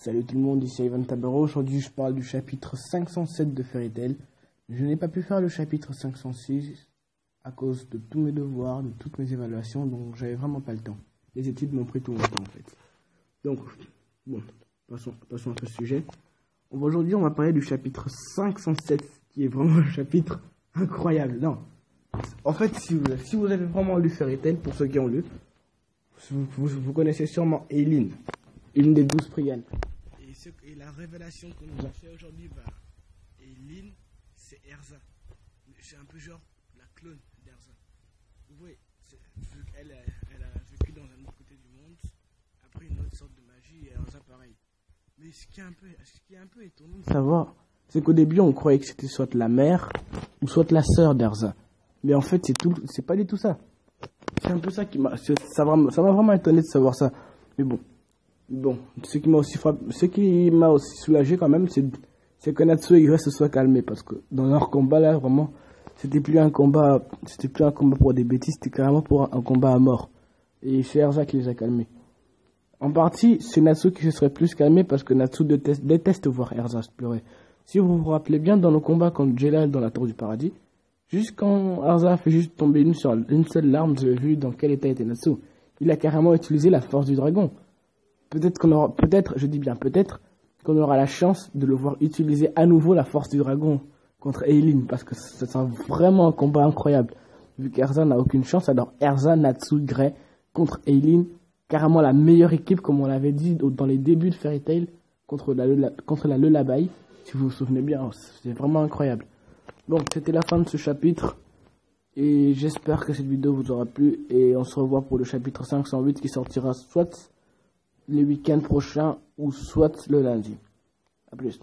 Salut tout le monde, ici Ivan Tabero. Aujourd'hui je parle du chapitre 507 de Fairy Tail. Je n'ai pas pu faire le chapitre 506 à cause de tous mes devoirs, de toutes mes évaluations, donc j'avais vraiment pas le temps. Les études m'ont pris tout mon temps en fait. Donc, bon, passons à ce sujet. Aujourd'hui on va parler du chapitre 507 qui est vraiment un chapitre incroyable. Non, en fait si vous avez vraiment lu Fairy Tail, pour ceux qui ont lu, vous connaissez sûrement Aileen, une des 12 Priyanes. Et la révélation qu'on nous a fait aujourd'hui vers Aileen, c'est Erza. C'est un peu genre la clone d'Erza. Vous voyez, elle a vécu dans un autre côté du monde, après une autre sorte de magie, et Erza pareil. Mais ce qui est un peu étonnant de savoir, c'est qu'au début on croyait que c'était soit la mère ou soit la sœur d'Erza. Mais en fait c'est pas du tout ça. C'est un peu ça qui m'a vraiment étonné de savoir ça. Mais bon, ce qui m'a aussi soulagé quand même, c'est que Natsu et Grace se soient calmés, parce que dans leur combat là, vraiment, c'était plus un combat pour des bêtises, c'était carrément pour un combat à mort. Et c'est Erza qui les a calmés. En partie, c'est Natsu qui se serait plus calmé parce que Natsu déteste voir Erza pleurer. Si vous vous rappelez bien, dans le combat contre Jelal dans la Tour du Paradis, juste quand Erza a fait juste tomber une seule larme, vous avez vu dans quel état était Natsu. Il a carrément utilisé la force du dragon. Peut-être qu'on aura la chance de le voir utiliser à nouveau la force du dragon contre Aileen, parce que ça sera vraiment un combat incroyable. Vu qu'Erza n'a aucune chance, alors Erza, Natsu, Grey contre Aileen, carrément la meilleure équipe, comme on l'avait dit dans les débuts de Fairy Tail, contre la Lullaby, si vous vous souvenez bien, c'est vraiment incroyable. Bon, c'était la fin de ce chapitre, et j'espère que cette vidéo vous aura plu, et on se revoit pour le chapitre 508 qui sortira soit les week-ends prochains ou soit le lundi. A plus.